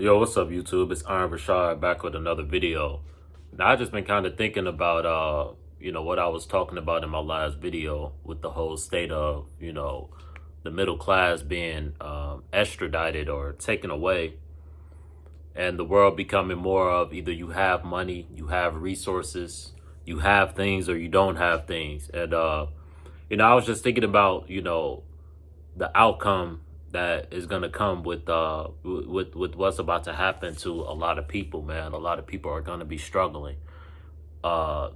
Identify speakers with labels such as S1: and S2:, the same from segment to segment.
S1: Yo, what's up, YouTube? It's Richawd back with another video. Now, I just been kind of thinking about, what I was talking about in my last video with the whole state of, the middle class being extradited or taken away, and the world becoming more of either you have money, you have resources, you have things, or you don't have things. And I was just thinking about, the outcome that is going to come with what's about to happen to a lot of people, man. A lot of people are going to be struggling. uh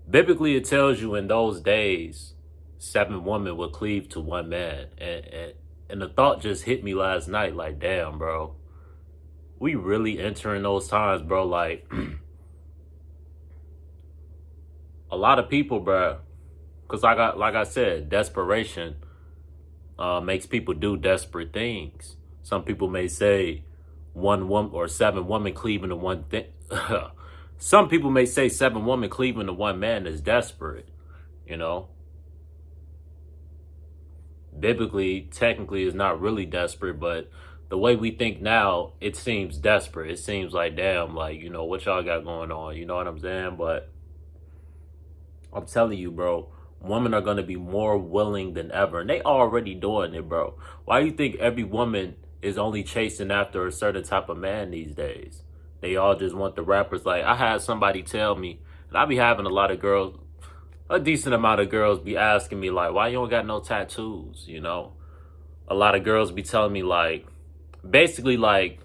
S1: Biblically, it tells you in those days 7 women would cleave to 1 man, and the thought just hit me last night, like, damn, bro, we really entering those times, bro. Like, a lot of people, bro, because like I said, desperation makes people do desperate things. Some people may say 1 woman or 7 women cleaving to one thing. Some people may say 7 women cleaving to 1 man is desperate. You know, biblically, technically, is not really desperate, but the way we think now, it seems desperate. It seems like, damn, like, what y'all got going on? You know what I'm saying? But I'm telling you, bro, women are going to be more willing than ever. And they already doing it, bro. Why do you think every woman is only chasing after a certain type of man these days? They all just want the rappers. Like, I had somebody tell me, and I be having a lot of girls, a decent amount of girls be asking me, like, why you don't got no tattoos, A lot of girls be telling me, like, basically, like,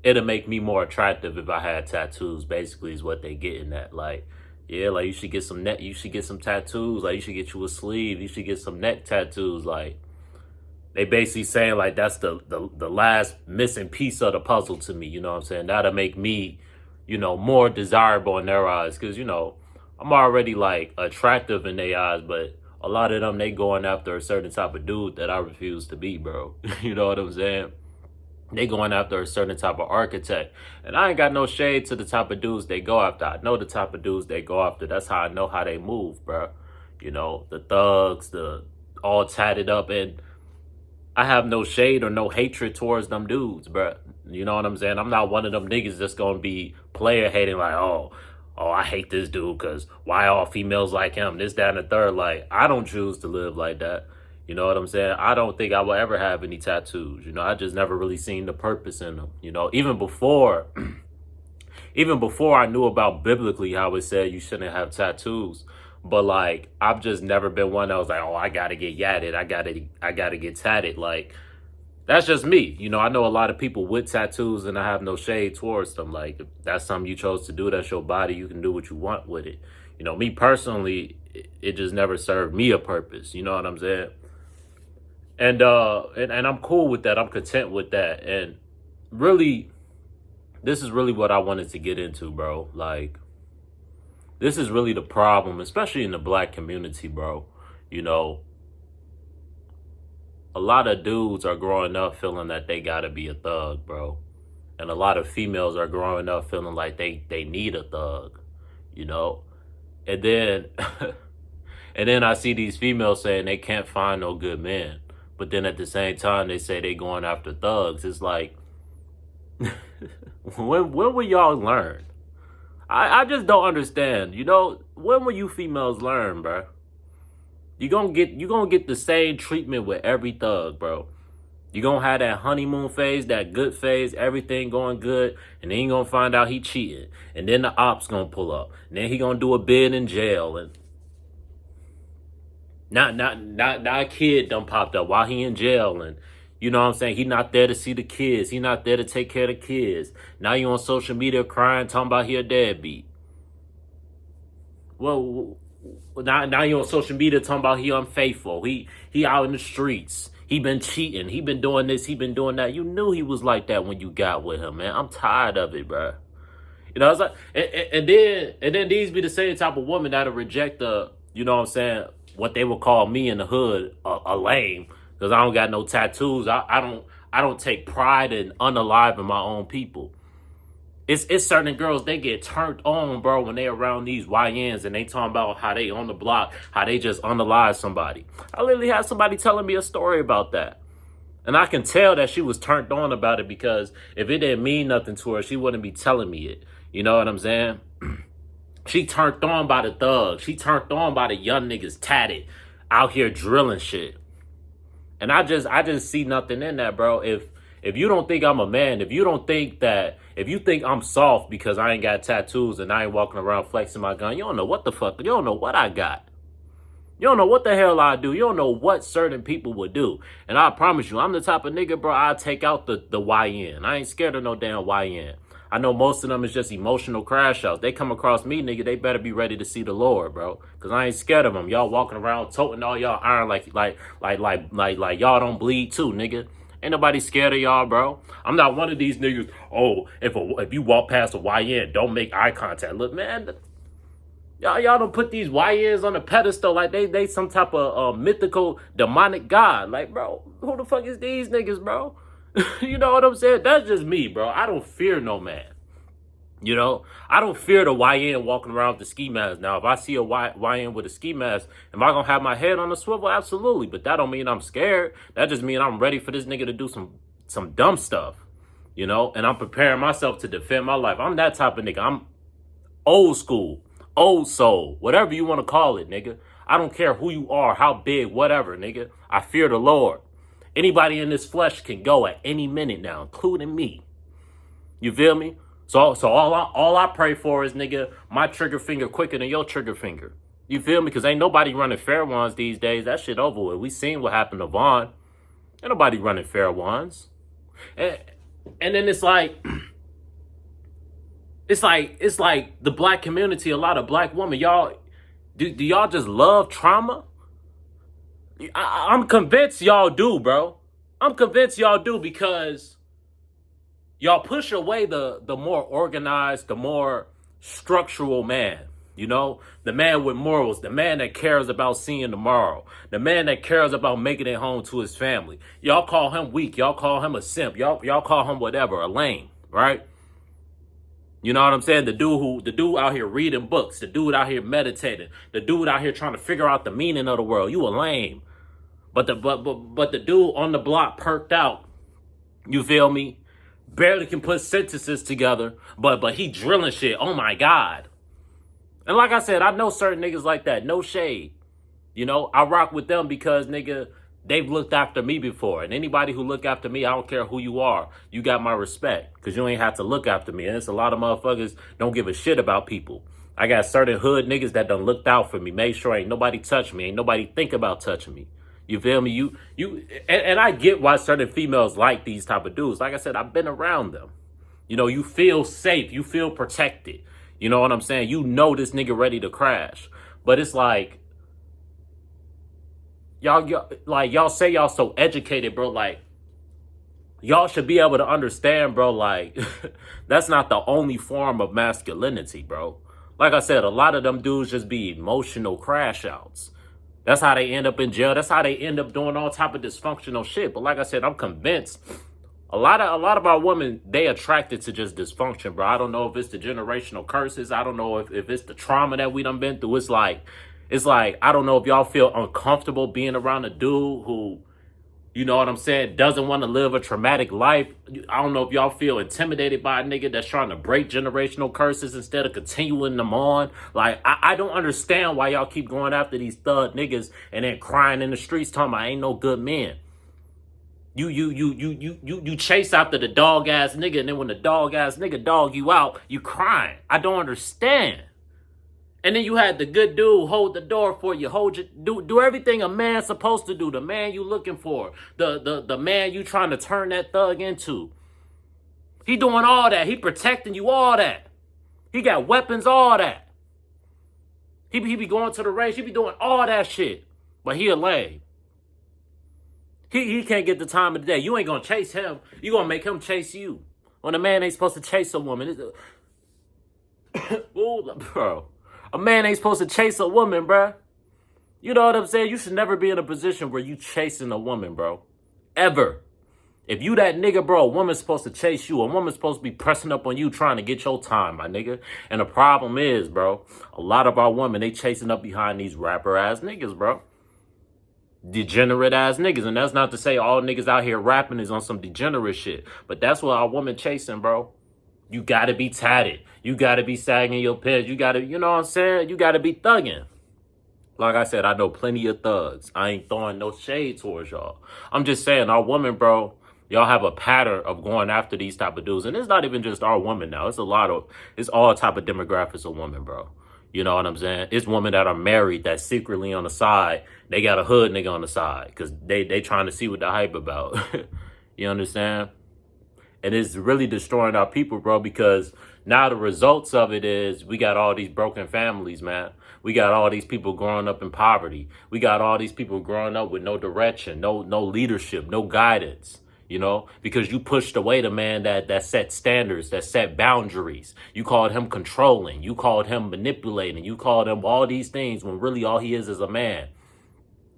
S1: it'll make me more attractive if I had tattoos, basically, is what they getting at. Like, yeah, like, you should get some tattoos. Like, you should get you a sleeve. You should get some neck tattoos. Like, they basically saying, like, that's the last missing piece of the puzzle to me. You know what I'm saying? That'll make me, more desirable in their eyes. Because, I'm already, like, attractive in their eyes. But a lot of them, they going after a certain type of dude that I refuse to be, bro. You know what I'm saying? They going after a certain type of architect. And I ain't got no shade to the type of dudes they go after. I know the type of dudes they go after. That's how I know how they move, bro. The thugs, the all tatted up. And I have no shade or no hatred towards them dudes, bro. You know what I'm saying? I'm not one of them niggas that's going to be player hating, like, oh, I hate this dude because why all females like him? This, that, and the third. Like, I don't choose to live like that. You know what I'm saying? I don't think I will ever have any tattoos. I just never really seen the purpose in them. Even before I knew about biblically how it said you shouldn't have tattoos. But, like, I've just never been one that was like, oh, I gotta get yatted. I gotta get tatted. Like, that's just me. I know a lot of people with tattoos, and I have no shade towards them. Like, if that's something you chose to do, that's your body. You can do what you want with it. Me personally, it just never served me a purpose. You know what I'm saying? And I'm cool with that. I'm content with that. And really, this is really what I wanted to get into, bro. Like, this is really the problem, especially in the black community, bro. A lot of dudes are growing up feeling that they gotta be a thug, bro. And a lot of females are growing up feeling like they need a thug, And then and then I see these females saying they can't find no good men. But then at the same time, they say they going after thugs. It's like, when will y'all learn? I just don't understand. When will you females learn, bro? You gonna get the same treatment with every thug, bro. You gonna have that honeymoon phase, that good phase, everything going good, and then you gonna find out he cheating, and then the ops gonna pull up, and then he gonna do a bid in jail, and not a kid done popped up while he in jail, and you know what I'm saying? He not there to see the kids. He not there to take care of the kids. Now you on social media crying, talking about he a deadbeat. Well, now you on social media talking about he unfaithful. He out in the streets. He been cheating. He been doing this. He been doing that. You knew he was like that when you got with him, man. I'm tired of it, bro. It's like, and then these be the same type of woman that'll reject the, you know what I'm saying, what they would call me in the hood a lame, because I don't got no tattoos. I don't take pride in unaliving my own people. It's certain girls, they get turned on, bro, when they around these YNs and they talking about how they on the block, how they just unalive somebody. I literally had somebody telling me a story about that. And I can tell that she was turned on about it, because if it didn't mean nothing to her, she wouldn't be telling me it. You know what I'm saying? She turned on by the thugs. She turned on by the young niggas tatted out here drilling shit. And I just see nothing in that, bro. If you don't think I'm a man, if you think I'm soft because I ain't got tattoos and I ain't walking around flexing my gun, you don't know what the fuck, you don't know what I got. You don't know what the hell I do. You don't know what certain people would do. And I promise you, I'm the type of nigga, bro, I take out the YN. I ain't scared of no damn YN. I know most of them is just emotional crash outs. They come across me, nigga, they better be ready to see the Lord, bro. Because I ain't scared of them. Y'all walking around toting all y'all iron like y'all don't bleed too, nigga. Ain't nobody scared of y'all, bro. I'm not one of these niggas, oh, if you walk past a YN, don't make eye contact. Look, man, y'all don't put these YNs on a pedestal like they some type of mythical demonic god. Like, bro, who the fuck is these niggas, bro? You know what I'm saying? That's just me, bro. I don't fear no man. You know, I don't fear the YN walking around with the ski mask. Now, if I see a YN with a ski mask, am I gonna have my head on a swivel? Absolutely. But that don't mean I'm scared. That just means I'm ready for this nigga to do some dumb stuff. You know, and I'm preparing myself to defend my life. I'm that type of nigga. I'm old school, old soul, whatever you want to call it, nigga. I don't care who you are, how big, whatever, nigga. I fear the Lord. Anybody in this flesh can go at any minute now, including me. You feel me? So all I pray for is, nigga, my trigger finger quicker than your trigger finger. You feel me? Because ain't nobody running fair ones these days. That shit over with. We seen what happened to Vaughn. Ain't nobody running fair ones. And then it's like the black community, a lot of black women, y'all, do y'all just love trauma? I'm convinced y'all do, bro. I'm convinced y'all do, because y'all push away the more organized, the more structural man. You know, the man with morals, the man that cares about seeing tomorrow, the man that cares about making it home to his family. Y'all call him weak. Y'all call him a simp. Y'all call him whatever, a lame, right? You know what I'm saying? The dude out here reading books, the dude out here meditating, the dude out here trying to figure out the meaning of the world. You a lame. But the dude on the block perked out, you feel me? Barely can put sentences together, but he drilling shit. Oh my God. And like I said, I know certain niggas like that. No shade. You know, I rock with them because, nigga, they've looked after me before. And anybody who look after me, I don't care who you are, you got my respect. Because you ain't have to look after me. And it's a lot of motherfuckers don't give a shit about people. I got certain hood niggas that done looked out for me, made sure ain't nobody touch me, ain't nobody think about touching me. You feel me? And I get why certain females like these type of dudes. Like I said, I've been around them. You know, you feel safe. You feel protected. You know what I'm saying? You know this nigga ready to crash. But it's like, y'all say y'all so educated, bro. Like, y'all should be able to understand, bro. Like, that's not the only form of masculinity, bro. Like I said, a lot of them dudes just be emotional crash outs. That's how they end up in jail. That's how they end up doing all type of dysfunctional shit. But like I said, I'm convinced a lot of our women, they attracted to just dysfunction, bro. I don't know if it's the generational curses. I don't know if it's the trauma that we done been through. It's like, I don't know if y'all feel uncomfortable being around a dude who, you know what I'm saying, doesn't want to live a traumatic life. I don't know if y'all feel intimidated by a nigga that's trying to break generational curses instead of continuing them on. Like, I don't understand why y'all keep going after these thug niggas and then crying in the streets talking about ain't no good men. You chase after the dog ass nigga, and then when the dog ass nigga dog you out, you crying. I don't understand. And then you had the good dude hold the door for you, do everything a man's supposed to do. The man you looking for, the man you trying to turn that thug into. He doing all that. He protecting you, all that. He got weapons, all that. He be going to the race. He be doing all that shit. But he a lame. He can't get the time of the day. You ain't gonna chase him. You gonna make him chase you. When a man ain't supposed to chase a woman. Ooh, bro. A man ain't supposed to chase a woman, bro. You know what I'm saying? You should never be in a position where you chasing a woman, bro. Ever. If you that nigga, bro, a woman's supposed to chase you. A woman's supposed to be pressing up on you trying to get your time, my nigga. And the problem is, bro, a lot of our women, they chasing up behind these rapper-ass niggas, bro. Degenerate ass niggas. And that's not to say all niggas out here rapping is on some degenerate shit. But that's what our woman chasing, bro. You gotta be tatted. You gotta be sagging your pants. You gotta, you know what I'm saying? You gotta be thugging. Like I said, I know plenty of thugs. I ain't throwing no shade towards y'all. I'm just saying, our women, bro, y'all have a pattern of going after these type of dudes. And it's not even just our women now. It's all type of demographics of women, bro. You know what I'm saying? It's women that are married that secretly on the side, they got a hood nigga on the side because they trying to see what the hype about. You understand? And it's really destroying our people, bro, because now the results of it is we got all these broken families, man. We got all these people growing up in poverty. We got all these people growing up with no direction, no leadership, no guidance, you know, because you pushed away the man that set standards, that set boundaries. You called him controlling. You called him manipulating. You called him all these things when really all he is a man.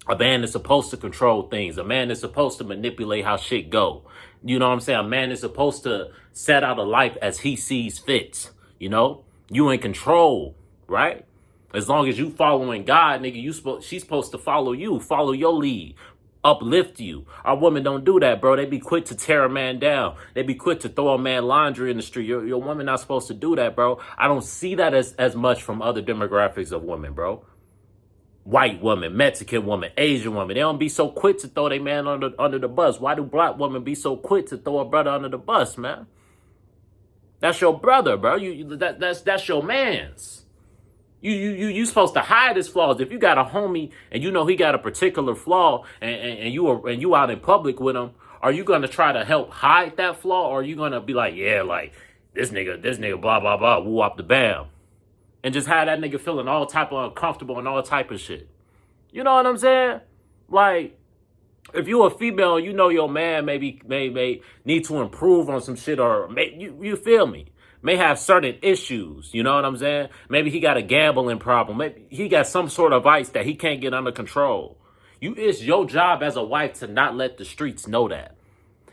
S1: A man is supposed to control things. A man is supposed to manipulate how shit go. You know what I'm saying? A man is supposed to set out a life as he sees fit. You know? You in control, right? As long as you following God, nigga, she's supposed to follow you. Follow your lead. Uplift you. Our women don't do that, bro. They be quick to tear a man down. They be quick to throw a man laundry in the street. Your woman not supposed to do that, bro. I don't see that as much from other demographics of women, bro. White woman, Mexican woman, Asian woman. They don't be so quick to throw their man under the bus. Why do black women be so quick to throw a brother under the bus, man? That's your brother, bro. That's your man's. You supposed to hide his flaws. If you got a homie and you know he got a particular flaw and you out in public with him, are you gonna try to help hide that flaw, or are you gonna be like, yeah, like this nigga, blah blah blah, woo up the bam? And just have that nigga feeling all type of uncomfortable and all type of shit. You know what I'm saying? Like, if you a female, you know your man may need to improve on some shit, or you feel me? May have certain issues. You know what I'm saying? Maybe he got a gambling problem. Maybe he got some sort of vice that he can't get under control. It's your job as a wife to not let the streets know that.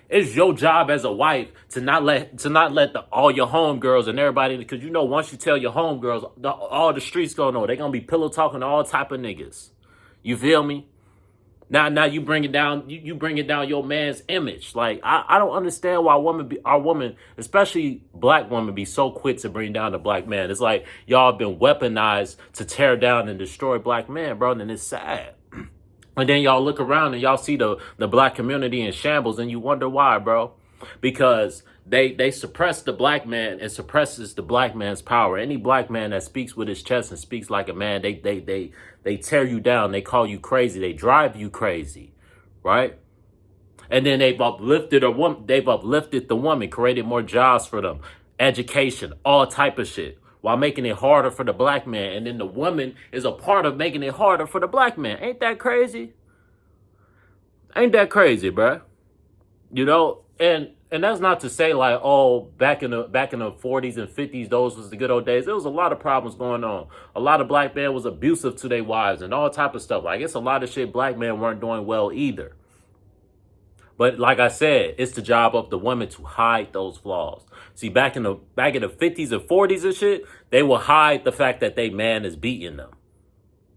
S1: It's your job as a wife to not let all your homegirls and everybody, because you know once you tell your homegirls, all the streets gonna know. They gonna be pillow talking to all type of niggas. You feel me? Now you bring it down. You bring it down your man's image. Like I don't understand why our women, especially black women, be so quick to bring down the black man. It's like y'all have been weaponized to tear down and destroy black men, bro. And it's sad. And then y'all look around and y'all see the black community in shambles, and you wonder why, bro. Because they suppress the black man and suppresses the black man's power. Any black man that speaks with his chest and speaks like a man, they tear you down. They call you crazy. They drive you crazy, right? And then they've uplifted the woman, created more jobs for them, education, all type of shit, while making it harder for the black man. And then the woman is a part of making it harder for the black man. Ain't that crazy? Ain't that crazy, bruh? You know, and that's not to say like, oh, back in the 40s and 50s, those was the good old days. There was a lot of problems going on. A lot of black men was abusive to their wives and all type of stuff. Like, it's a lot of shit black men weren't doing well either. But like I said, it's the job of the women to hide those flaws. See, back in the 50s and 40s and shit, they will hide the fact that they man is beating them.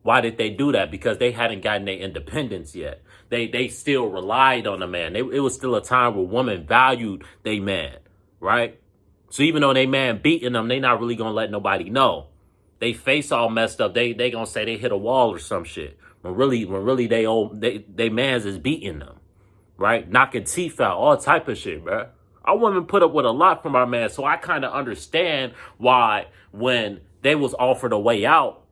S1: Why did they do that? Because they hadn't gotten their independence yet. They still relied on a man. It was still a time where women valued they man, right? So even though they man beating them, they not really gonna let nobody know. They face all messed up. They gonna say they hit a wall or some shit. When really they mans is beating them, right? Knocking teeth out, all type of shit, bro. Our women put up with a lot from our man, so I kind of understand why when they was offered a way out,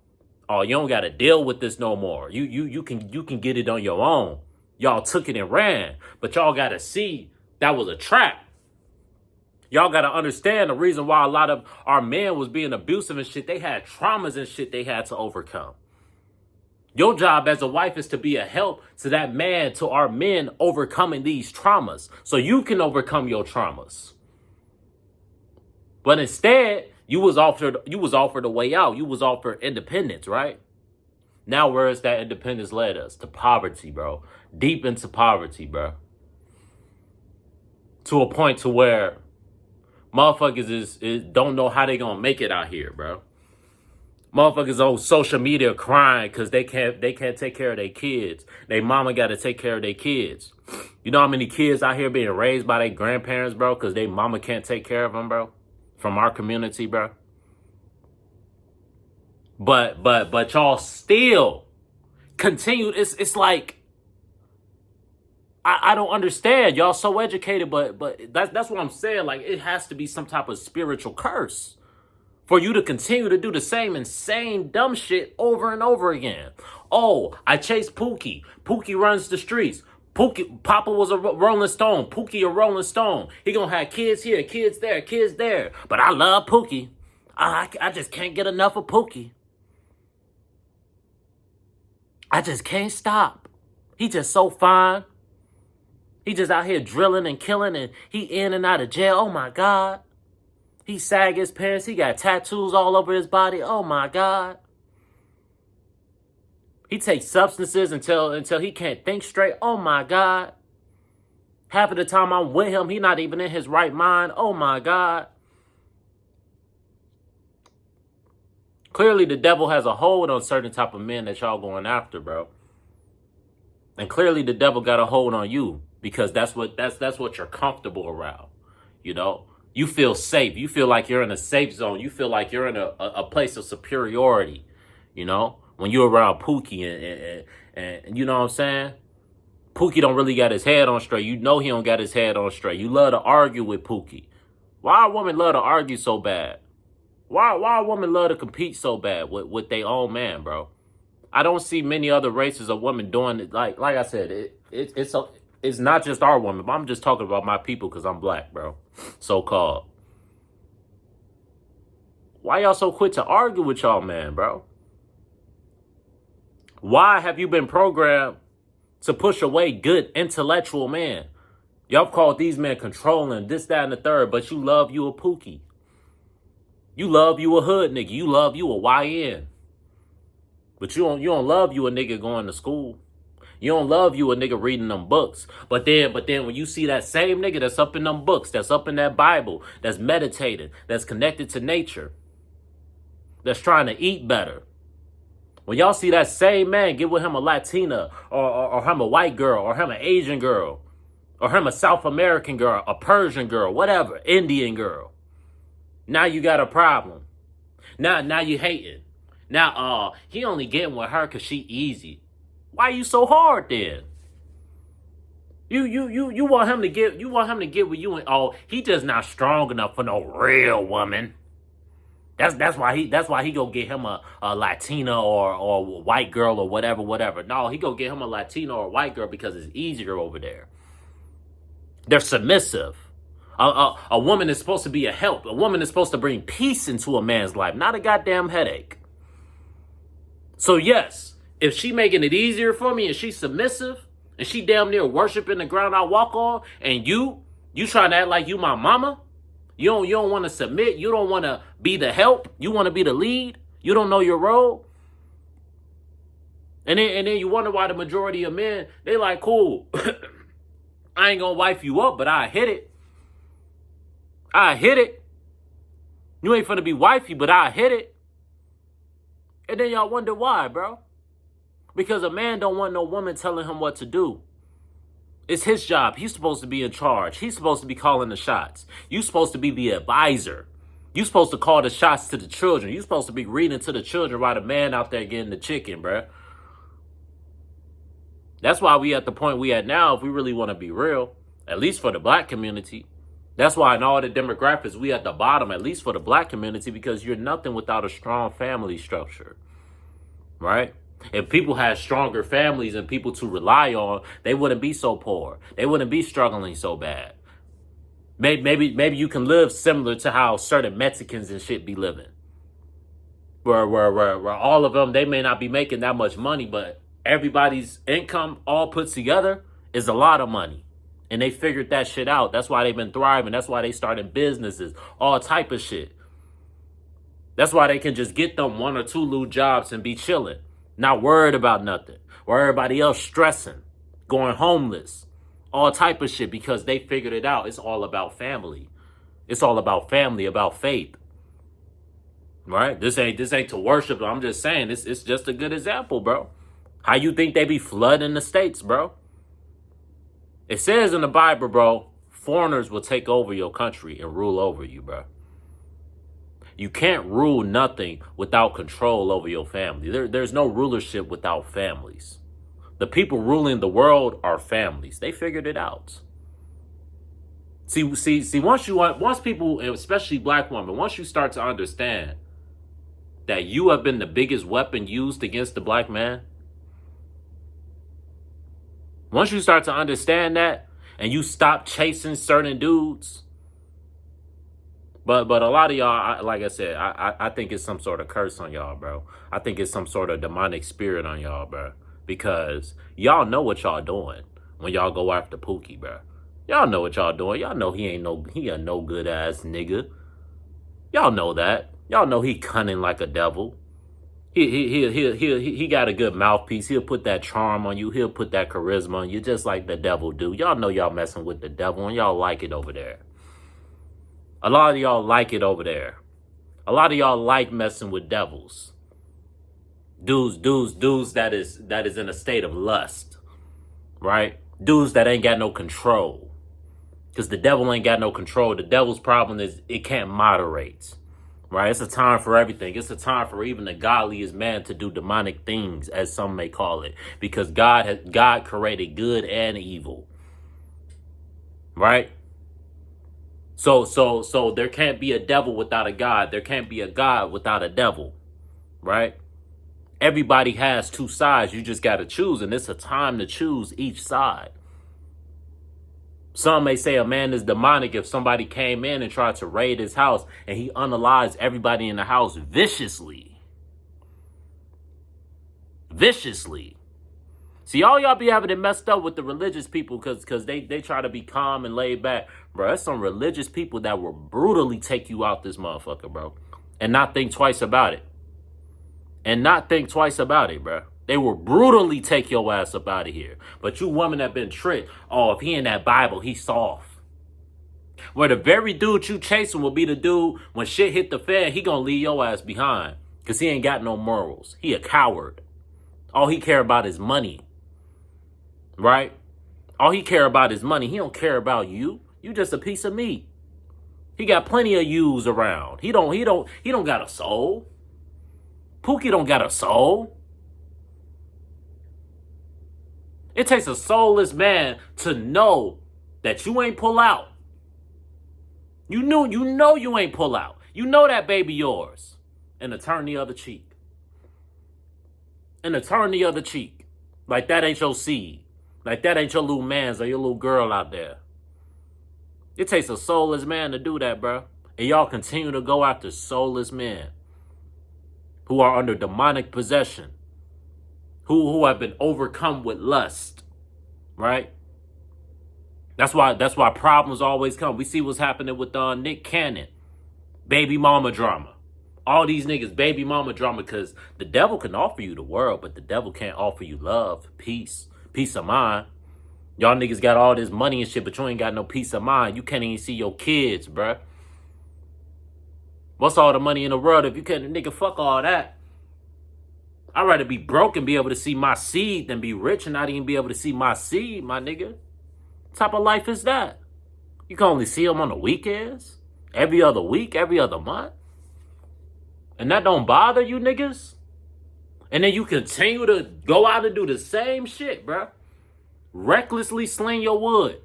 S1: oh, you don't got to deal with this no more. You can get it on your own. Y'all took it and ran, but y'all got to see that was a trap. Y'all got to understand the reason why a lot of our men was being abusive and shit. They had traumas and shit they had to overcome. Your job as a wife is to be a help to that man, to our men overcoming these traumas, so you can overcome your traumas. But instead, you was offered a way out. You was offered independence, right? Now, where is that independence led us? To poverty, bro. Deep into poverty, bro. To a point to where motherfuckers is don't know how they gonna make it out here, bro. Motherfuckers on social media crying because they can't take care of their kids. They mama got to take care of their kids. You know how many kids out here being raised by their grandparents, bro, because they mama can't take care of them, bro, from our community, bro. But y'all still continue. It's like I don't understand. Y'all so educated, but that's what I'm saying. Like, it has to be some type of spiritual curse for you to continue to do the same insane dumb shit over and over again. Oh, I chased Pookie. Pookie runs the streets. Pookie, Papa was a Rolling Stone. Pookie a Rolling Stone. He gonna have kids here, kids there, kids there. But I love Pookie. I just can't get enough of Pookie. I just can't stop. He just so fine. He just out here drilling and killing, and he in and out of jail. Oh my God. He sag his pants. He got tattoos all over his body. Oh my God. He takes substances until he can't think straight. Oh my God. Half of the time I'm with him, he not even in his right mind. Oh my God. Clearly the devil has a hold on certain type of men that y'all going after, bro. And clearly the devil got a hold on you because that's what you're comfortable around. You know, you feel safe. You feel like you're in a safe zone. You feel like you're in a place of superiority. You know, when you're around Pookie and you know what I'm saying? Pookie don't really got his head on straight. You know he don't got his head on straight. You love to argue with Pookie. Why a woman love to argue so bad? Why a woman love to compete so bad with their own man, bro? I don't see many other races of women doing it. Like I said, it's not just our women, but I'm just talking about my people because I'm black, bro. So-called. Why y'all so quick to argue with y'all, man, bro? Why have you been programmed to push away good intellectual men? Y'all called these men controlling, this, that, and the third, but you love you a Pookie. You love you a hood nigga. You love you a YN. But you don't love you a nigga going to school. You don't love you a nigga reading them books. But then when you see that same nigga that's up in them books, that's up in that Bible, that's meditating, that's connected to nature, that's trying to eat better. When y'all see that same man get with him a Latina or him a white girl or him an Asian girl or him a South American girl, a Persian girl, whatever, Indian girl. Now you got a problem. Now you hating. Now he only getting with her cause she easy. Why you so hard then? You want him to get with you and he just not strong enough for no real woman. That's why he go get him a Latina or a white girl or whatever. No, he go get him a Latina or a white girl because it's easier over there. They're submissive. A woman is supposed to be a help. A woman is supposed to bring peace into a man's life, not a goddamn headache. So yes, if she making it easier for me and she's submissive and she damn near worshiping the ground I walk on, and you trying to act like you my mama, you don't want to submit, you don't want to be the help, you want to be the lead, you don't know your role. And then you wonder why the majority of men, they like, cool, I ain't gonna wife you up, but I hit it. You ain't finna be wifey, but I hit it. And then y'all wonder why, bro. Because a man don't want no woman telling him what to do. It's his job. He's supposed to be in charge. He's supposed to be calling the shots. You're supposed to be the advisor. You're supposed to call the shots to the children. You're supposed to be reading to the children while the man out there getting the chicken, bro. That's why we at the point we at now, if we really want to be real, at least for the black community. That's why in all the demographics, we at the bottom, at least for the black community, because you're nothing without a strong family structure, right? If people had stronger families and people to rely on, they wouldn't be so poor. They wouldn't be struggling so bad. Maybe you can live similar to how certain Mexicans and shit be living. Where all of them, they may not be making that much money, but everybody's income all put together is a lot of money. And they figured that shit out. That's why they've been thriving. That's why they started businesses, all type of shit. That's why they can just get them 1 or 2 little jobs and be chilling. Not worried about nothing. Where everybody else stressing, going homeless, all type of shit because they figured it out. It's all about family. It's all about family, about faith. Right? This ain't to worship. I'm just saying it's just a good example, bro. How you think they be flooding the states, bro? It says in the Bible, bro, foreigners will take over your country and rule over you, bro. You can't rule nothing without control over your family. There's no rulership without families. The people ruling the world are families. They figured it out. See. Once people, especially black women, once you start to understand that you have been the biggest weapon used against the black man, once you start to understand that, and you stop chasing certain dudes, but a lot of y'all, like I said, I think it's some sort of curse on y'all, bro. I think it's some sort of demonic spirit on y'all, bro, because y'all know what y'all doing when y'all go after Pookie, bro. Y'all know what y'all doing. Y'all know he a no good ass nigga. Y'all know that. Y'all know he cunning like a devil. He got a good mouthpiece. He'll put that charm on you. He'll put that charisma on you, just like the devil do. Y'all know y'all messing with the devil, and y'all like it over there. A lot of y'all like it over there. A lot of y'all like messing with devils. Dudes that is in a state of lust, right? Dudes that ain't got no control. Because the devil ain't got no control. The devil's problem is it can't moderate. Right? It's a time for everything. It's a time for even the godliest man to do demonic things, as some may call it. Because God created good and evil. Right? So there can't be a devil without a God. There can't be a God without a devil. Right? Everybody has two sides. You just got to choose. And it's a time to choose each side. Some may say a man is demonic if somebody came in and tried to raid his house and he unalived everybody in the house viciously. Viciously. See, all y'all be having it messed up with the religious people because they try to be calm and laid back. Bro, that's some religious people that will brutally take you out this motherfucker, bro. And not think twice about it. Bro. They will brutally take your ass up out of here. But you women have been tricked. Oh, if he in that Bible, he's soft. Where the very dude you chasing will be the dude, when shit hit the fan, he gonna leave your ass behind. Because he ain't got no morals. He a coward. All he care about is money. Right? All he care about is money. He don't care about you. You just a piece of meat. He got plenty of yous around. He don't got a soul. Pookie don't got a soul. It takes a soulless man to know that you ain't pull out. You know you ain't pull out. You know that baby yours. And to turn the other cheek. Like that ain't your seed. Like that ain't your little man's or your little girl out there. It takes a soulless man to do that, bro. And y'all continue to go after soulless men who are under demonic possession. Who have been overcome with lust, right? That's why problems always come. We see what's happening with Nick Cannon, baby mama drama. All these niggas baby mama drama because the devil can offer you the world, but the devil can't offer you love, peace of mind. Y'all niggas got all this money and shit, but you ain't got no peace of mind. You can't even see your kids, bruh. What's all the money in the world if you can't, nigga, fuck all that. I'd rather be broke and be able to see my seed than be rich and not even be able to see my seed, my nigga. What type of life is that? You can only see them on the weekends? Every other week? Every other month? And that don't bother you niggas? And then you continue to go out and do the same shit, bruh. Recklessly sling your wood.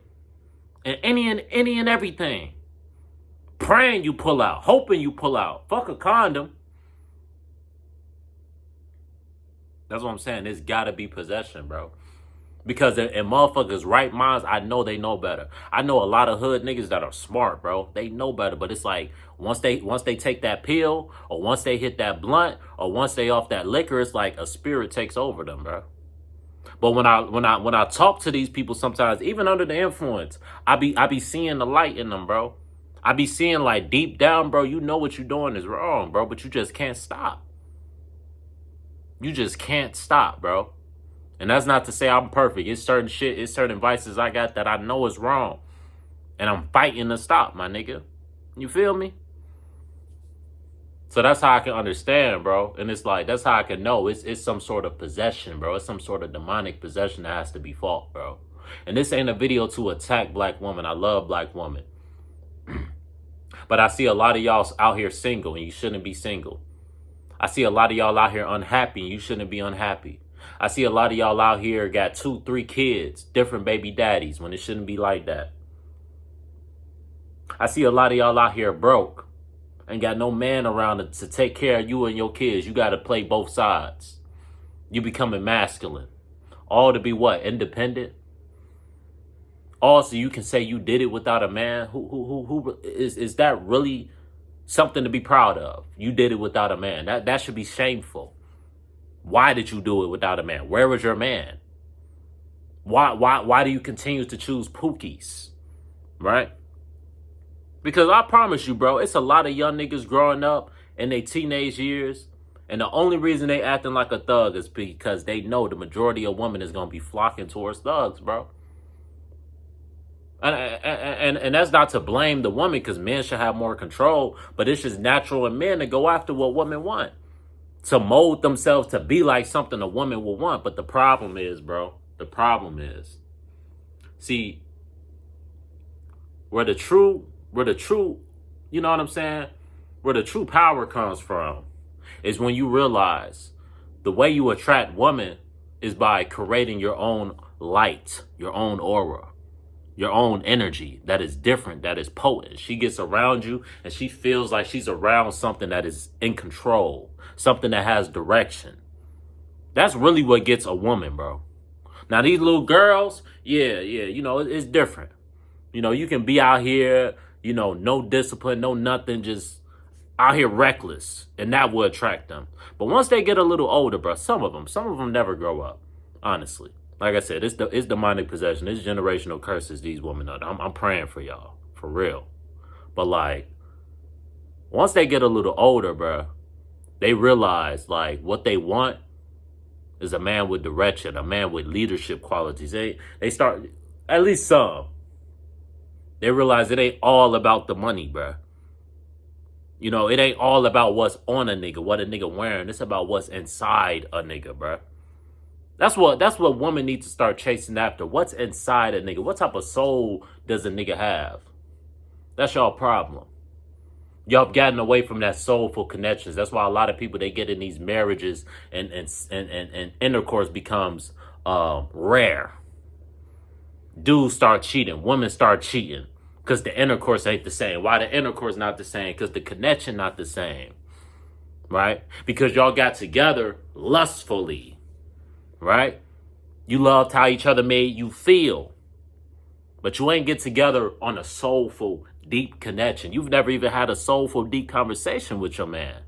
S1: And any and everything. Praying you pull out. Hoping you pull out. Fuck a condom. That's what I'm saying. It's gotta be possession, bro. Because in motherfuckers' right minds, I know they know better. I know a lot of hood niggas that are smart, bro. They know better, but it's like once they take that pill, or once they hit that blunt, or once they off that liquor, it's like a spirit takes over them, bro. But when I talk to these people, sometimes even under the influence, I be seeing the light in them, bro. I be seeing like deep down, bro. You know what you're doing is wrong, bro, but you just can't stop. You just can't stop, bro. And that's not to say I'm perfect. It's certain shit, it's certain vices I got that I know is wrong. And I'm fighting to stop, my nigga. You feel me? So that's how I can understand, bro. And it's like, that's how I can know it's some sort of possession, bro. It's some sort of demonic possession that has to be fought, bro. And this ain't a video to attack black women. I love black women. But I see a lot of y'all out here single and you shouldn't be single. I see a lot of y'all out here unhappy and you shouldn't be unhappy. I see a lot of y'all out here got 2, 3 kids, different baby daddies when it shouldn't be like that. I see a lot of y'all out here broke and got no man around to take care of you and your kids. You got to play both sides. You becoming masculine. All to be what? Independent? Also, you can say you did it without a man. Who is that really something to be proud of? You did it without a man. That should be shameful. Why did you do it without a man? Where was your man? Why do you continue to choose pookies? Right? Because I promise you, bro, it's a lot of young niggas growing up in their teenage years. And the only reason they acting like a thug is because they know the majority of women is going to be flocking towards thugs, bro. And that's not to blame the woman, because men should have more control. But it's just natural in men to go after what women want, to mold themselves to be like something a woman will want. But the problem is, bro, see, where the true, you know what I'm saying? Where the true power comes from is when you realize the way you attract women is by creating your own light, your own aura, your own energy that is different, that is potent. She gets around you and she feels like she's around something that is in control, something that has direction. That's really what gets a woman, bro. Now, these little girls, yeah, you know, it's different. You know, you can be out here, you know, no discipline, no nothing, just out here reckless, and that will attract them. But once they get a little older, bro, some of them never grow up, honestly. Like I said, it's demonic possession. It's generational curses these women are. I'm praying for y'all, for real. But like, once they get a little older, bro, they realize like what they want is a man with direction, a man with leadership qualities. They start, at least some, they realize it ain't all about the money, bro. You know, it ain't all about what's on a nigga, what a nigga wearing. It's about what's inside a nigga, bro. That's what women need to start chasing after. What's inside a nigga? What type of soul does a nigga have? That's y'all problem. Y'all have gotten away from that soulful connections. That's why a lot of people, they get in these marriages and intercourse becomes rare. Dudes start cheating. Women start cheating because the intercourse ain't the same. Why the intercourse not the same? Because the connection not the same. Right? Because y'all got together lustfully. Right? You loved how each other made you feel. But you ain't get together on a soulful, deep connection. You've never even had a soulful, deep conversation with your man.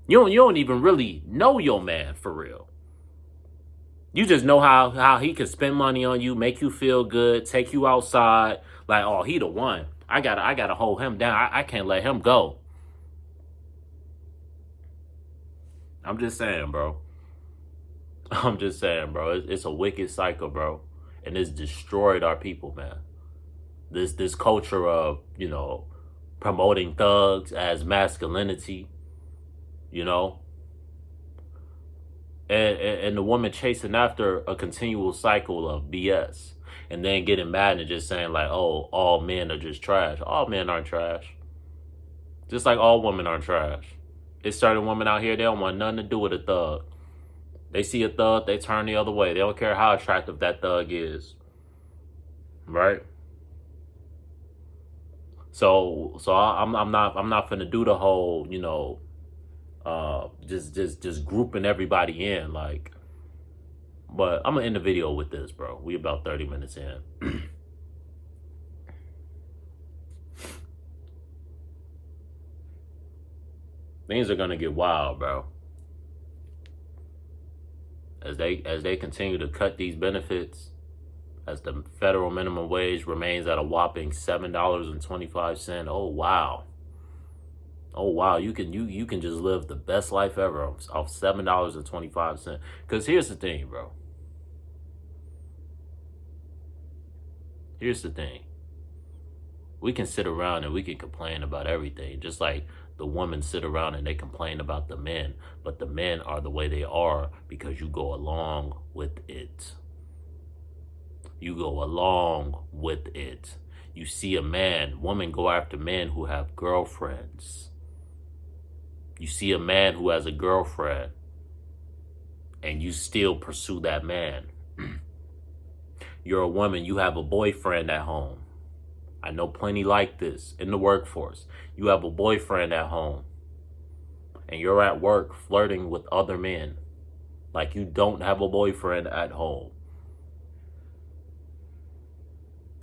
S1: You don't even really know your man for real. You just know how he can spend money on you, make you feel good, take you outside. Like, oh, he the one. I gotta hold him down. I can't let him go. I'm just saying, bro. It's a wicked cycle, bro. And it's destroyed our people, man. This culture of, you know, promoting thugs as masculinity, you know. And the woman chasing after a continual cycle of BS. And then getting mad and just saying like, oh, all men are just trash. All men aren't trash. Just like all women aren't trash. It's certain women out here, they don't want nothing to do with a thug. They see a thug, they turn the other way. They don't care how attractive that thug is. Right? So I'm not finna do the whole, you know, just grouping everybody in, like. But I'm gonna end the video with this, bro. We about 30 minutes in. Things are gonna get wild, bro. As they continue to cut these benefits, as the federal minimum wage remains at a whopping $7.25. Oh wow. Oh wow, you can just live the best life ever off $7.25. Because here's the thing, bro. Here's the thing. We can sit around and we can complain about everything, just like the women sit around and they complain about the men, but the men are the way they are because you go along with it. You go along with it. You see a man, women go after men who have girlfriends. You see a man who has a girlfriend and you still pursue that man. You're a woman, you have a boyfriend at home. I know plenty like this in the workforce. You have a boyfriend at home and you're at work flirting with other men like you don't have a boyfriend at home.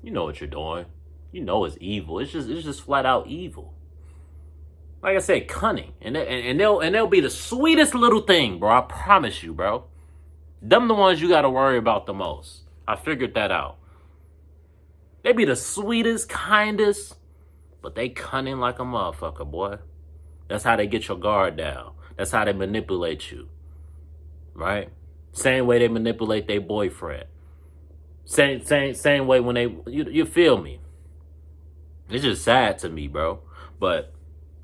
S1: You know what you're doing. You know it's evil. It's just flat out evil. Like I said, cunning. And they'll be the sweetest little thing, bro. I promise you, bro. Them the ones you gotta worry about the most. I figured that out. They be the sweetest, kindest, but they cunning like a motherfucker, boy. That's how they get your guard down. That's how they manipulate you. Right? Same way they manipulate their boyfriend. Same way when they, you feel me? It's just sad to me, bro. But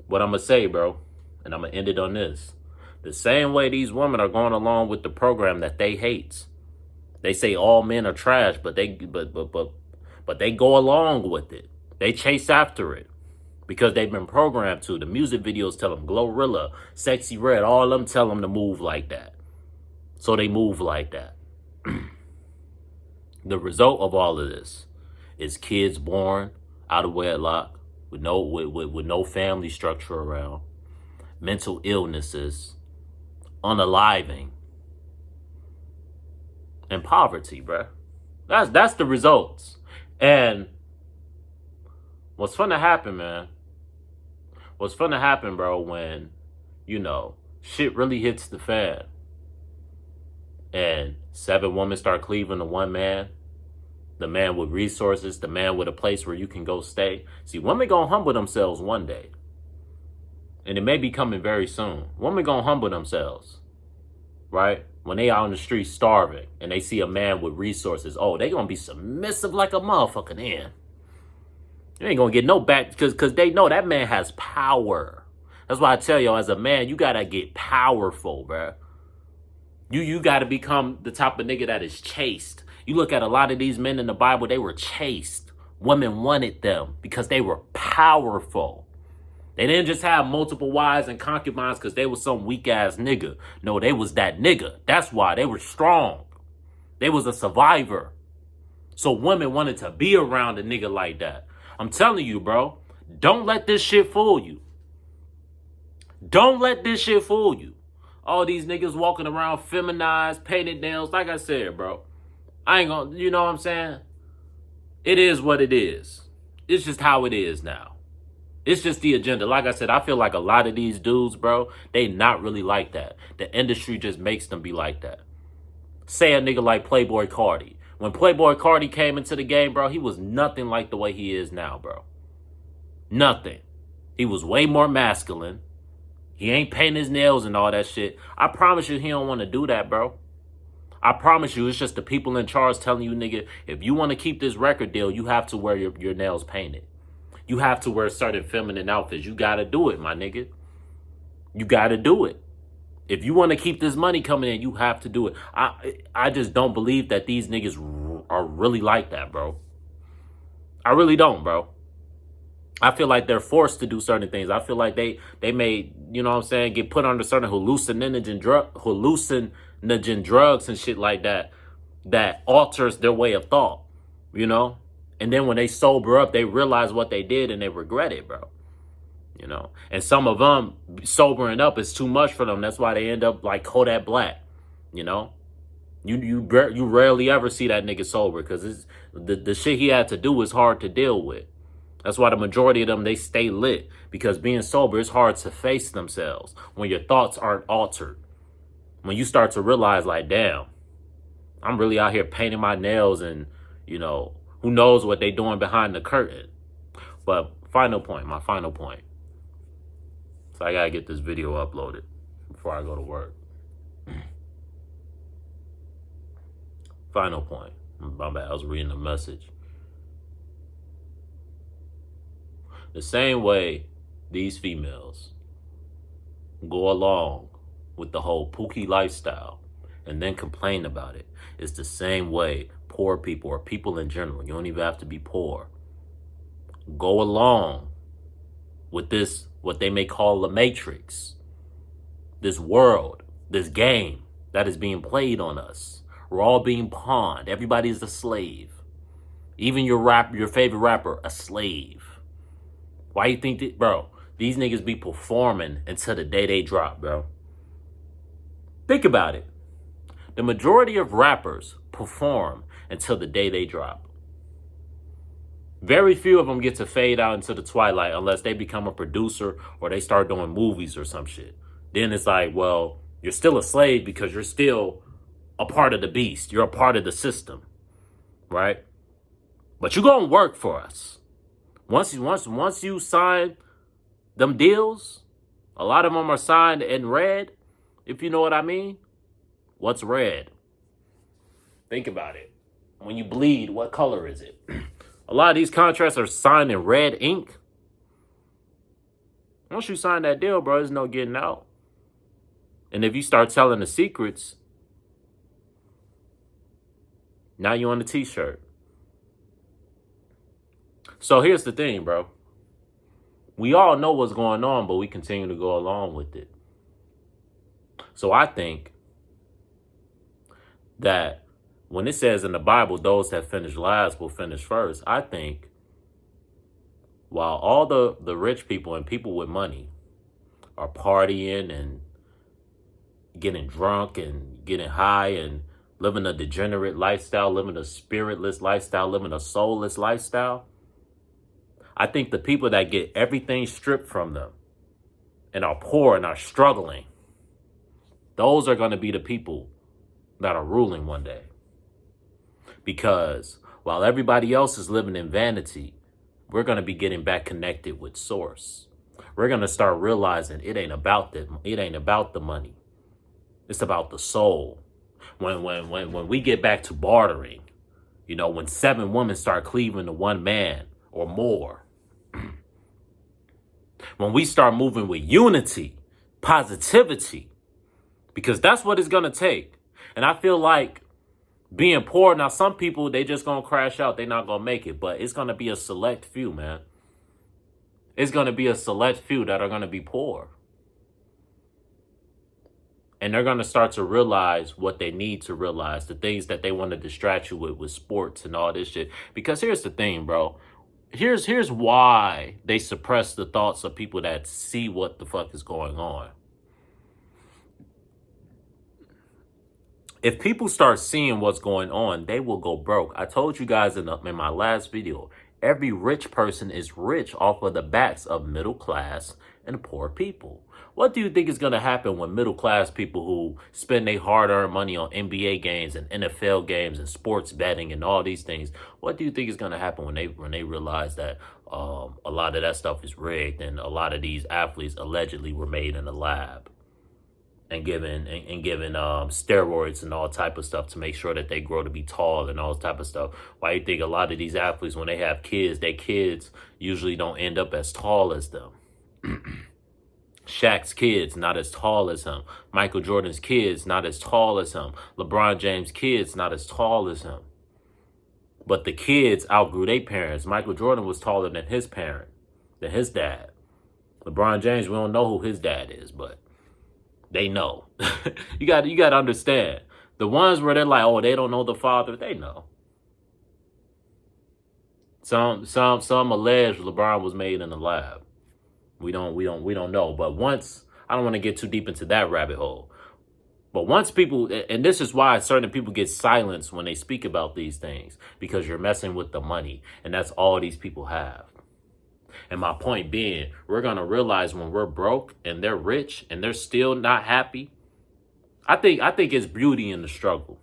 S1: what I'm gonna say, bro, and I'm gonna end it on this. The same way these women are going along with the program that they hate. They say all men are trash, but they go along with it. They chase after it because they've been programmed to. The music videos tell them Glorilla, Sexy Red, all of them tell them to move like that. So they move like that. The result of all of this is kids born out of wedlock with no family structure around, mental illnesses, unaliving, and poverty, bruh. That's the results. And what's gonna happen, man? What's gonna happen, bro, when, shit really hits the fan and 7 women start cleaving to one man, the man with resources, the man with a place where you can go stay. See, women gonna humble themselves one day. And it may be coming very soon. Women gonna humble themselves, right? When they out on the street starving and they see a man with resources, oh, they gonna be submissive like a motherfucker then. You ain't gonna get no back because they know that man has power. That's why I tell y'all, as a man, you gotta get powerful, bruh. You gotta become the type of nigga that is chaste. You look at a lot of these men in the Bible, they were chaste. Women wanted them because they were powerful. They didn't just have multiple wives and concubines because they was some weak ass nigga. No, they was that nigga. That's why they were strong. They was a survivor. So women wanted to be around a nigga like that. I'm telling you, bro, don't let this shit fool you. Don't let this shit fool you. All these niggas walking around feminized, painted nails. Like I said, bro, I ain't gonna, you know what I'm saying? It is what it is. It's just how it is now. It's just the agenda. Like I said, I feel like a lot of these dudes, bro, they not really like that. The industry just makes them be like that. Say a nigga like Playboy Cardi. When Playboy Cardi came into the game, bro, he was nothing like the way he is now, bro. Nothing. He was way more masculine. He ain't painting his nails and all that shit. I promise you he don't want to do that, bro. I promise you it's just the people in charge telling you, nigga, if you want to keep this record deal, you have to wear your nails painted. You have to wear certain feminine outfits. You got to do it, my nigga. You got to do it. If you want to keep this money coming in, you have to do it. I just don't believe that these niggas are really like that, bro. I really don't, bro. I feel like they're forced to do certain things. I feel like they may, you know what I'm saying, get put under certain hallucinogen drugs and shit like that alters their way of thought, you know? And then when they sober up, they realize what they did and they regret it, bro. You know? And some of them, sobering up is too much for them. That's why they end up like Kodak Black, you know? You rarely ever see that nigga sober because the shit he had to do is hard to deal with. That's why the majority of them, they stay lit. Because being sober, it's hard to face themselves when your thoughts aren't altered. When you start to realize, like, damn, I'm really out here painting my nails and, you know, who knows what they doing behind the curtain. But my final point. So I got to get this video uploaded before I go to work. Final point. My bad, I was reading a message. The same way these females go along with the whole Pookie lifestyle and then complain about it. It's the same way poor people or people in general, you don't even have to be poor, go along with this, what they may call the matrix, this world, this game that is being played on us. We're all being pawned. Everybody's a slave. Even your favorite rapper, a slave. Why you think that, bro? These niggas be performing until the day they drop, bro. Think about it. The majority of rappers perform until the day they drop. Very few of them get to fade out into the twilight unless they become a producer or they start doing movies or some shit. Then it's like, well, you're still a slave because you're still a part of the beast. You're a part of the system, right? But you're going to work for us. Once you sign them deals, a lot of them are signed in red, if you know what I mean. What's red? Think about it. When you bleed, what color is it? A lot of these contracts are signed in red ink. Once you sign that deal, bro, there's no getting out. And if you start telling the secrets, now you're on the t-shirt. So here's the thing, bro. We all know what's going on, but we continue to go along with it. So I think that when it says in the Bible, those that finish last will finish first, I think while all the rich people and people with money are partying and getting drunk and getting high and living a degenerate lifestyle, living a spiritless lifestyle, living a soulless lifestyle, I think the people that get everything stripped from them and are poor and are struggling, those are going to be the people that are ruling one day. Because while everybody else is living in vanity, we're going to be getting back connected with source. We're going to start realizing it ain't about the money. It's about the soul. When we get back to bartering, you know, when 7 women start cleaving to 1 man or more, when we start moving with unity, positivity, because that's what it's going to take. And I feel like being poor, now some people, they just going to crash out. They're not going to make it, but it's going to be a select few, man. It's going to be a select few that are going to be poor. And they're going to start to realize what they need to realize, the things that they want to distract you with sports and all this shit. Because here's the thing, bro. Here's why they suppress the thoughts of people that see what the fuck is going on. If people start seeing what's going on, they will go broke. I told you guys in my last video, every rich person is rich off of the backs of middle class and poor people. What do you think is going to happen when middle class people who spend their hard-earned money on NBA games and NFL games and sports betting and all these things, what do you think is going to happen when they realize that a lot of that stuff is rigged and a lot of these athletes allegedly were made in a lab and given steroids and all type of stuff to make sure that they grow to be tall and all type of stuff? Why do you think a lot of these athletes, when they have kids, their kids usually don't end up as tall as them? Shaq's kids not as tall as him. Michael Jordan's kids not as tall as him. LeBron James' kids not as tall as him. But the kids outgrew their parents. Michael Jordan was taller than his parent, than his dad. LeBron James, we don't know who his dad is, but they know. You got to understand. The ones where they're like, oh, they don't know the father, they know. Some allege LeBron was made in the lab. We don't know. But once, I don't want to get too deep into that rabbit hole. But once people, and this is why certain people get silenced when they speak about these things, because you're messing with the money, and that's all these people have. And my point being, we're going to realize when we're broke and they're rich and they're still not happy. I think it's beauty in the struggle.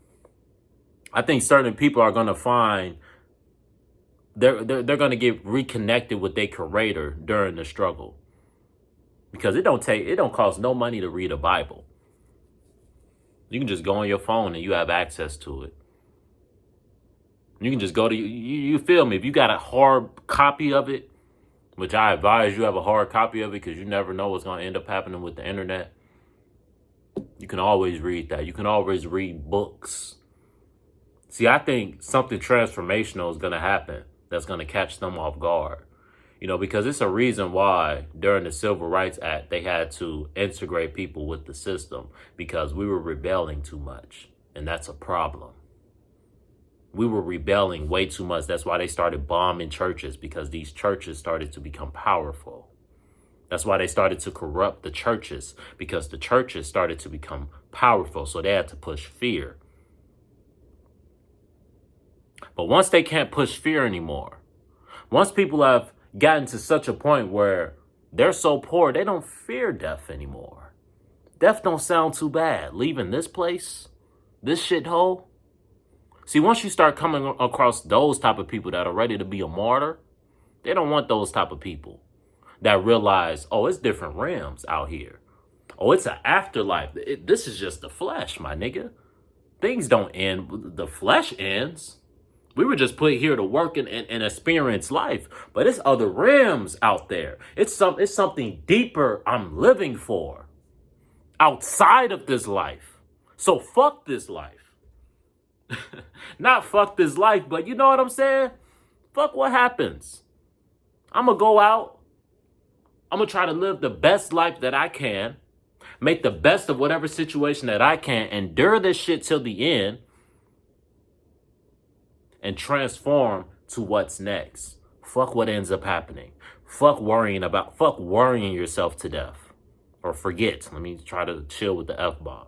S1: I think certain people are going to find they're going to get reconnected with their creator during the struggle. Because it don't cost no money to read a Bible. You can just go on your phone and you have access to it. You can just go to, you feel me? If you got a hard copy of it, which I advise you have a hard copy of it because you never know what's going to end up happening with the internet. You can always read that. You can always read books. See, I think something transformational is going to happen that's going to catch them off guard. Because it's a reason why during the Civil Rights Act, they had to integrate people with the system because we were rebelling too much. And that's a problem. We were rebelling way too much. That's why they started bombing churches, because these churches started to become powerful. That's why they started to corrupt the churches, because the churches started to become powerful. So they had to push fear. But once they can't push fear anymore, once people have gotten to such a point where they're so poor, they don't fear death anymore. Death don't sound too bad. Leaving this place, this shithole. See, once you start coming across those type of people that are ready to be a martyr, they don't want those type of people that realize, oh, it's different realms out here. Oh, it's an afterlife. This is just the flesh, my nigga. Things don't end. The flesh ends. We were just put here to work and experience life. But it's other realms out there. It's something deeper I'm living for outside of this life. So fuck this life. Not fuck this life, but you know what I'm saying? Fuck what happens. I'm going to go out. I'm going to try to live the best life that I can. Make the best of whatever situation that I can. Endure this shit till the end. And transform to what's next. Fuck what ends up happening. Fuck worrying yourself to death. Or forget. Let me try to chill with the F-bomb.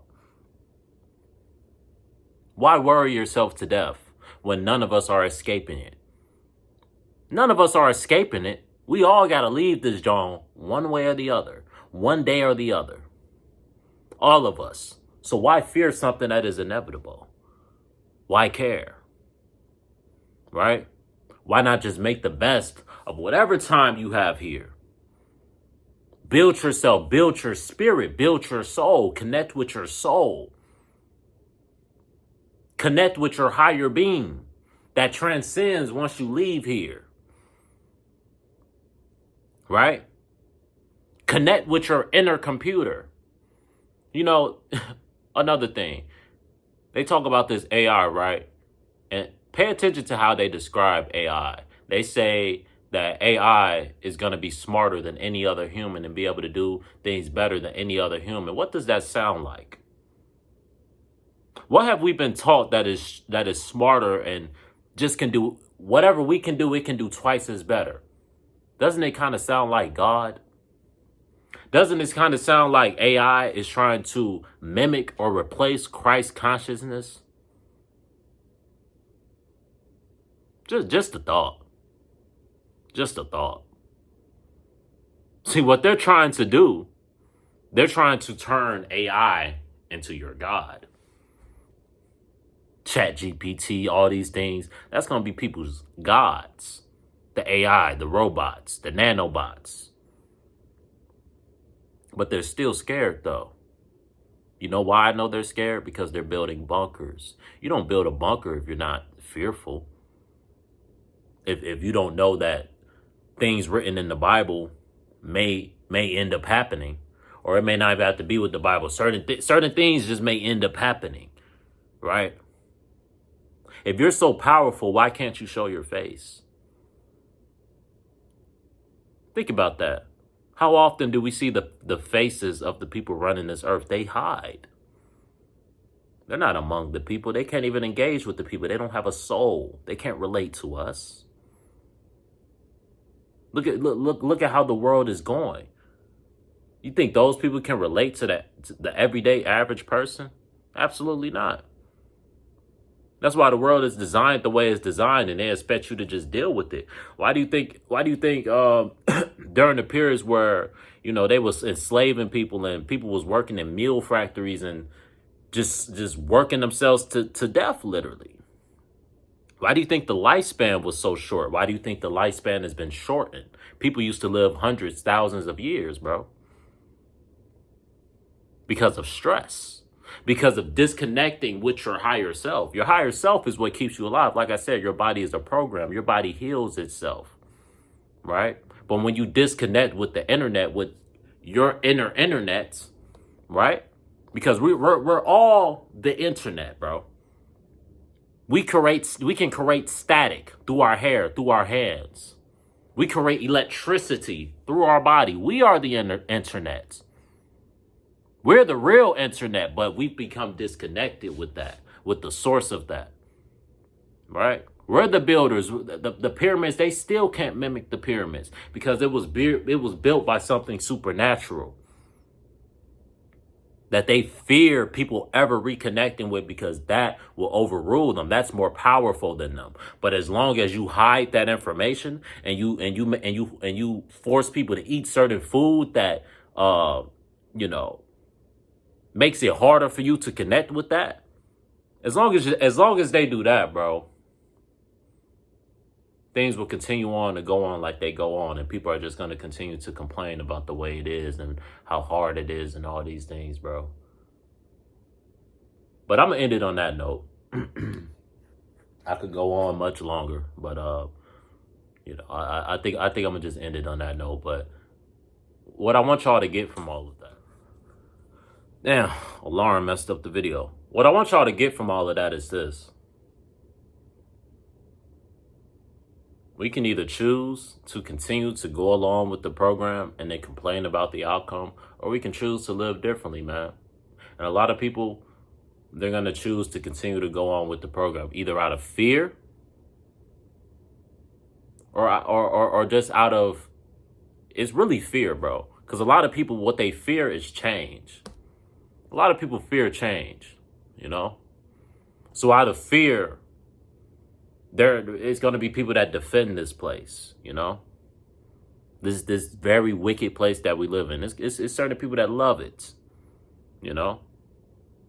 S1: Why worry yourself to death when none of us are escaping it? None of us are escaping it. We all got to leave this joint one way or the other. One day or the other. All of us. So why fear something that is inevitable? Why care? Right? Why not just make the best of whatever time you have here? Build yourself, build your spirit, build your soul, connect with your soul. Connect with your higher being that transcends once you leave here. Right? Connect with your inner computer. Another thing. They talk about this AI, right? And pay attention to how they describe AI. They say that AI is going to be smarter than any other human and be able to do things better than any other human. What does that sound like? What have we been taught that is smarter and just can do whatever we can do, it can do twice as better? Doesn't it kind of sound like God? Doesn't it kind of sound like AI is trying to mimic or replace Christ's consciousness? Just a thought. Just a thought. See, what they're trying to do, they're trying to turn AI into your God. Chat GPT, all these things, that's going to be people's gods. The AI, the robots, the nanobots. But they're still scared, though. You know why I know they're scared? Because they're building bunkers. You don't build a bunker if you're not fearful. If you don't know that things written in the Bible may end up happening, or it may not even have to be with the Bible. Certain things just may end up happening, right? If you're so powerful, why can't you show your face? Think about that. How often do we see the faces of the people running this earth? They hide. They're not among the people. They can't even engage with the people. They don't have a soul. They can't relate to us. Look at how the world is going. You think those people can relate to the everyday average person? Absolutely not. That's why the world is designed the way it's designed, and they expect you to just deal with it. Why do you think during the periods where, they was enslaving people and people was working in meal factories and just working themselves to death, literally? Why do you think the lifespan was so short? Why do you think the lifespan has been shortened? People used to live hundreds, thousands of years, bro. Because of stress. Because of disconnecting with your higher self. Your higher self is what keeps you alive. Like I said, your body is a program. Your body heals itself, right? But when you disconnect with the internet, with your inner internets, right? Because we're all the internet, bro. We can create static through our hair, through our hands. We create electricity through our body. We are the internet. We're the real internet, but we've become disconnected with that, with the source of that, right? We're the builders. The pyramids, they still can't mimic the pyramids because it was built by something supernatural that they fear people ever reconnecting with because that will overrule them. That's more powerful than them. But as long as you hide that information and you force people to eat certain food that you know makes it harder for you to connect with that, as long as they do that, bro, things will continue on to go on like they go on, and people are just going to continue to complain about the way it is and how hard it is and all these things, bro. But I'm gonna end it on that note. I could go on much longer, but I think I'm gonna just end it on that note. But what I want y'all to get from all of that, damn, alarm messed up the video. What I want y'all to get from all of that is this: we can either choose to continue to go along with the program and then complain about the outcome, or we can choose to live differently, man. And a lot of people, they're going to choose to continue to go on with the program, either out of fear or just out of, it's really fear, bro. Because a lot of people, what they fear is change. A lot of people fear change, you know? So out of fear, there is going to be people that defend this place, you know? This very wicked place that we live in. It's certain people that love it, you know?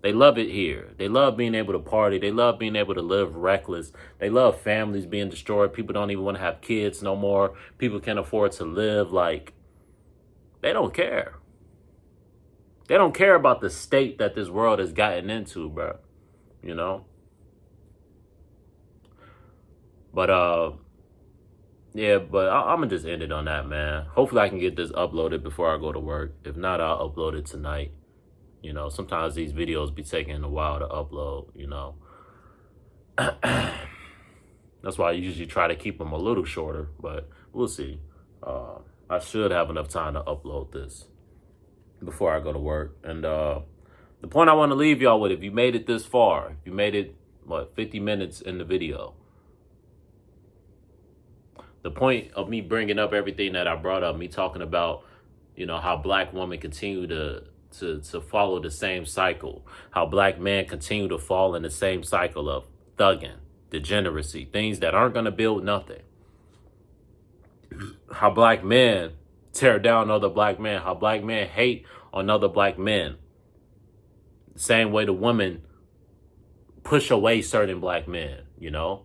S1: They love it here. They love being able to party. They love being able to live reckless. They love families being destroyed. People don't even want to have kids no more. People can't afford to live. Like, they don't care. They don't care about the state that this world has gotten into, bro. You know? But, yeah, but I'm going to just end it on that, man. Hopefully I can get this uploaded before I go to work. If not, I'll upload it tonight. You know, sometimes these videos be taking a while to upload, you know. That's why I usually try to keep them a little shorter, but we'll see. I should have enough time to upload this before I go to work. And the point I want to leave y'all with, if you made it this far, if you made it, 50 minutes in the video, the point of me bringing up everything that I brought up, me talking about, you know, how black women continue to follow the same cycle, how black men continue to fall in the same cycle of thugging, degeneracy, things that aren't going to build nothing. How black men tear down other black men, how black men hate on other black men. The same way the women push away certain black men, you know?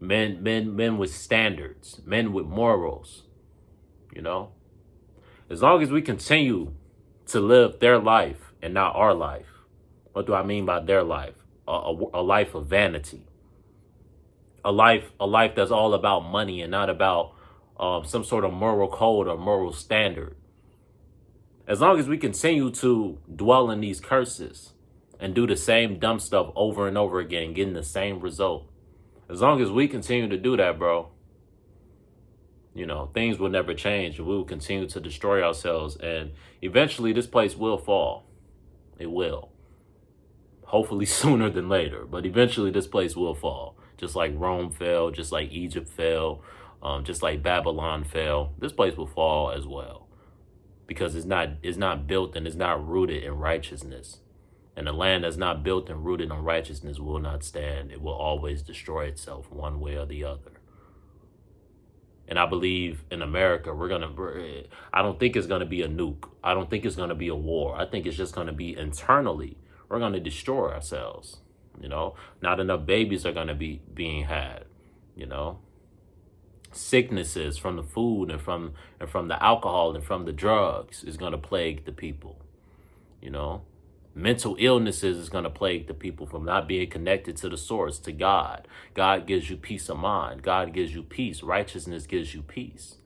S1: Men with standards, men with morals, you know? As long as we continue to live their life and not our life. What do I mean by their life? A life of vanity. A life that's all about money and not about some sort of moral code or moral standard. As long as we continue to dwell in these curses and do the same dumb stuff over and over again, getting the same result. As long as we continue to do that, bro, you know, things will never change. We will continue to destroy ourselves. And eventually this place will fall. It will. Hopefully sooner than later. But eventually this place will fall. Just like Rome fell. Just like Egypt fell. Just like Babylon fell. This place will fall as well. Because it's not built and it's not rooted in righteousness. And the land that's not built and rooted on righteousness will not stand. It will always destroy itself one way or the other. And I believe in America, I don't think it's going to be a nuke. I don't think it's going to be a war. I think it's just going to be internally. We're going to destroy ourselves. You know, not enough babies are going to be being had, you know. Sicknesses from the food and from the alcohol and from the drugs is going to plague the people, you know. Mental illnesses is going to plague the people from not being connected to the source, to God. God gives you peace of mind. God gives you peace. Righteousness gives you peace.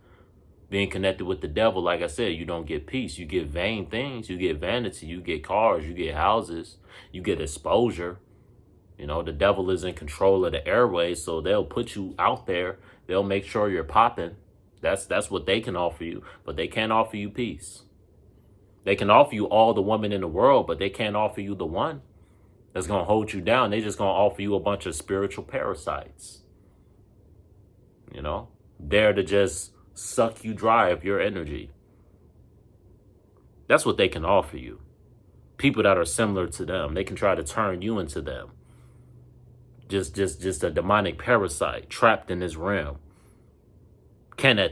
S1: Being connected with the devil, like I said, you don't get peace. You get vain things. You get vanity. You get cars. You get houses. You get exposure. You know, the devil is in control of the airways, so they'll put you out there. They'll make sure you're popping. That's what they can offer you, but they can't offer you peace. They can offer you all the women in the world, but they can't offer you the one that's going to hold you down. They're just going to offer you a bunch of spiritual parasites. You know, there to just suck you dry of your energy. That's what they can offer you. People that are similar to them, they can try to turn you into them. Just a demonic parasite trapped in this realm. Can't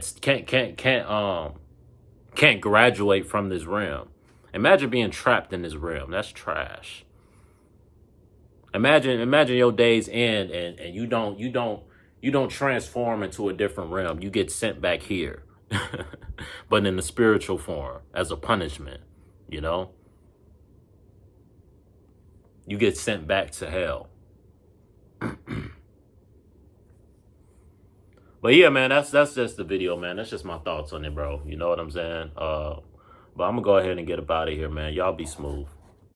S1: graduate from this realm. Imagine being trapped in this realm. That's trash. Imagine your days end and you don't transform into a different realm. You get sent back here. But in the spiritual form as a punishment, you know? You get sent back to hell. But yeah, man, that's just the video, man. That's just my thoughts on it, bro. You know what I'm saying? But I'm gonna go ahead and get up out of here, man. Y'all be smooth.